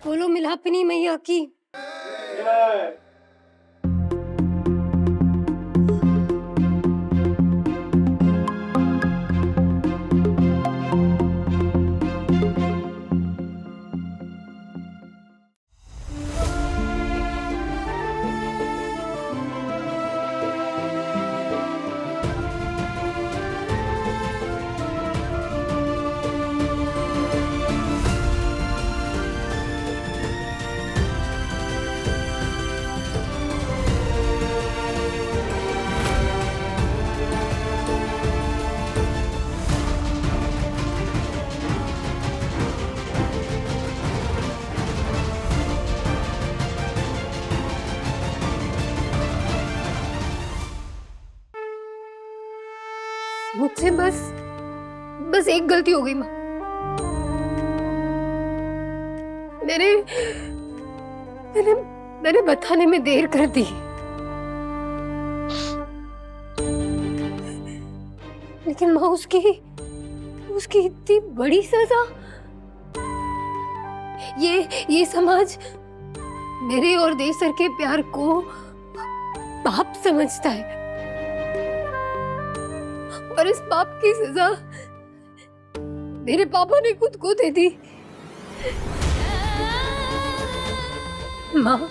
बोलो मिलापनी मैया की। मुझसे बस एक गलती हो गई माँ। मैंने मैंने मैंने बताने में देर कर दी। लेकिन माँ उसकी इतनी बड़ी सजा। ये समाज मेरे और देव सर के प्यार को पाप समझता है और इस पाप की सजा मेरे पापा ने खुद को दे दी। माँ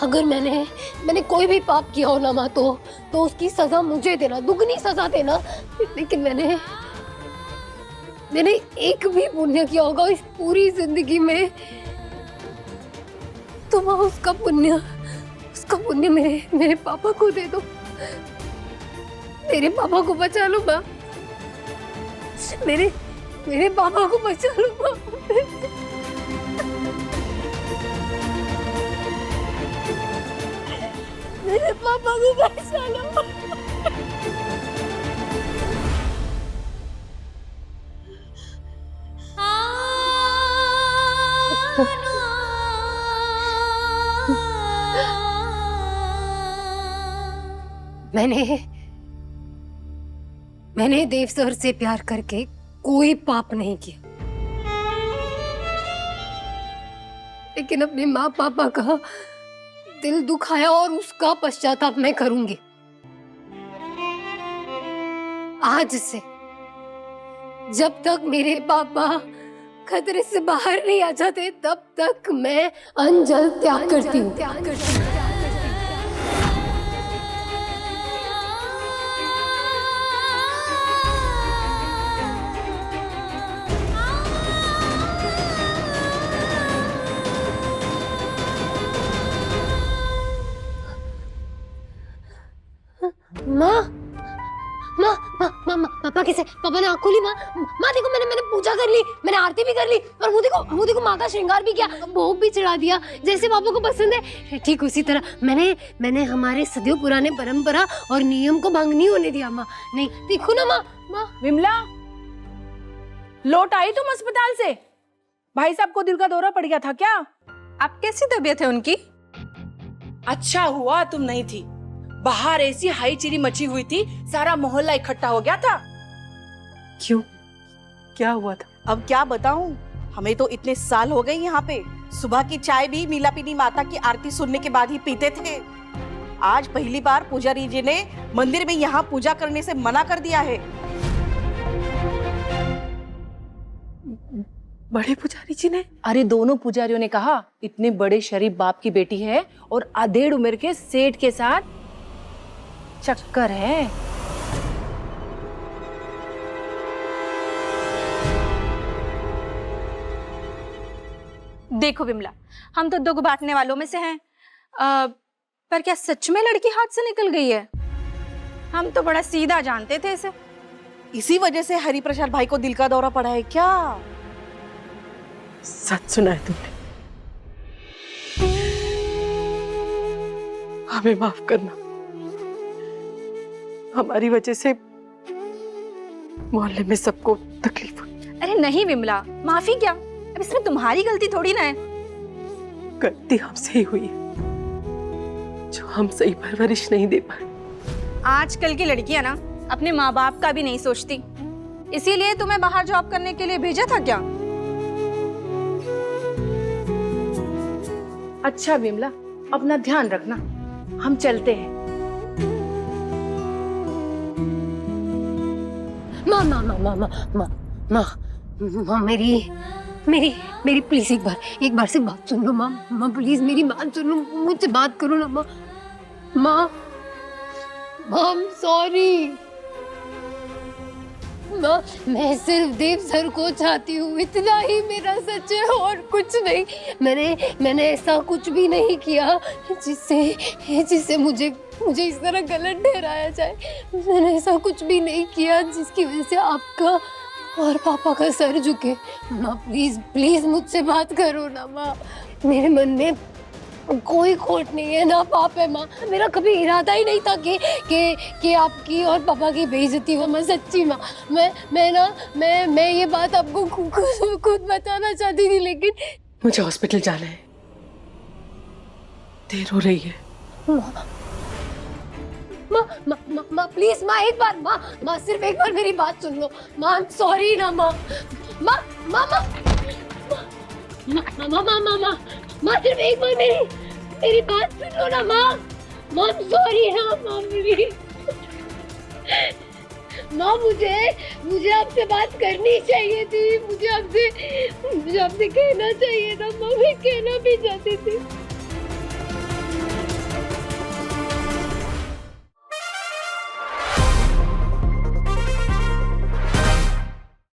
अगर मैंने कोई भी पाप किया हो ना माँ तो उसकी सजा मुझे देना, दुगनी सजा देना। लेकिन मैंने एक भी पुण्य किया होगा इस पूरी जिंदगी में तो माँ उसका पुण्य मेरे पापा को दे दो। मेरे पापा को बचा लो माँ। मेरे पापा को बचा लो माँ। मेरे पापा को बचा लो। मैंने देव सर से प्यार करके कोई पाप नहीं किया, लेकिन अपने माँ पापा का दिल दुखाया और उसका पश्चाताप मैं करूंगी। आज से जब तक मेरे पापा खतरे से बाहर नहीं आ जाते तब तक मैं अंजल त्याग करती हूँ। पापा कैसे पापा ने आँख खोली। माँ माँ देखो मैंने पूजा कर ली, मैंने आरती भी कर ली और मुँह देखो माँ का श्रृंगार भी किया, भोग भी चढ़ा दिया जैसे पापा को पसंद है। ठीक उसी तरह मैंने हमारे सदियों पुराने परंपरा और नियम को भंग नहीं होने दिया माँ। नहीं देखो ना माँ। विमला, लौट आई तुम अस्पताल से? भाई साहब को दिल का दौरा पड़ गया था क्या? अब कैसी तबीयत है उनकी? अच्छा हुआ तुम नहीं थी, बाहर ऐसी हाई चिरी मची हुई थी, सारा मोहल्ला इकट्ठा हो गया था। क्यों, क्या हुआ था? अब क्या बताऊं, हमें तो इतने साल हो गए यहाँ पे। सुबह की चाय भी मीलापीनी माता की आरती सुनने के बाद ही पीते थे। आज पहली बार पुजारी जी ने मंदिर में यहाँ पूजा करने से मना कर दिया है। बड़े पुजारी जी ने? अरे दोनों पुजारियों ने कहा इतने बड़े शरीफ बाप की बेटी है और आधेड़ उम्र के सेठ के साथ चक्कर है। देखो विमला, हम तो दुख बांटने वालों में से हैं, पर क्या सच में लड़की हाथ से निकल गई है? हम तो बड़ा सीधा जानते थे इसे। इसी वजह से हरिप्रसाद भाई को दिल का दौरा पड़ा है क्या? सच सुना है तुमने। हमें माफ करना, हमारी वजह से मोहल्ले में सबको तकलीफ हुई। अरे नहीं विमला, माफी क्या, अब इसमें तुम्हारी गलती थोड़ी ना है। गलती हमसे ही हुई है जो हम सही परवरिश नहीं दे पाए। आजकल की लड़कियां ना अपने माँ बाप का भी नहीं सोचती, इसीलिए तुम्हें बाहर जॉब करने के लिए भेजा था क्या? अच्छा विमला, अपना ध्यान रखना, हम चलते हैं। माँ मेरी प्लीज एक बार से बात सुन लो माँ प्लीज मेरी बात सुन लो, मुझसे बात करो ना माँ। सॉरी माँ, मैं सिर्फ देव सर को चाहती हूँ, इतना ही मेरा सच है और कुछ नहीं। मैंने ऐसा कुछ भी नहीं किया जिससे मुझे इस तरह गलत ठहराया जाए। मैंने ऐसा कुछ भी नहीं किया जिसकी वजह से आपका और पापा का सर झुके। माँ प्लीज मुझसे बात करो ना माँ, मेरे मन में कोई खोट नहीं है ना पाप है माँ। मेरा कभी इरादा ही नहीं था कि आपकी और पापा की बेइज्जती हो। मैं सच्ची माँ, मैं ये बात आपको खुद बताना चाहती थी, लेकिन मुझे हॉस्पिटल जाना है, देर हो रही है। माँ प्लीज माँ, एक बार माँ सिर्फ एक बार मेरी बात सुन लो माँ। सॉरी ना माँ सिर्फ एक बार मेरी बात सुन लो ना माँ। सॉरी ना माँ प्लीज माँ, मुझे आपसे बात करनी चाहिए थी, मुझे आपसे कहना चाहिए था माँ, मैं कहना भी चाहती थी।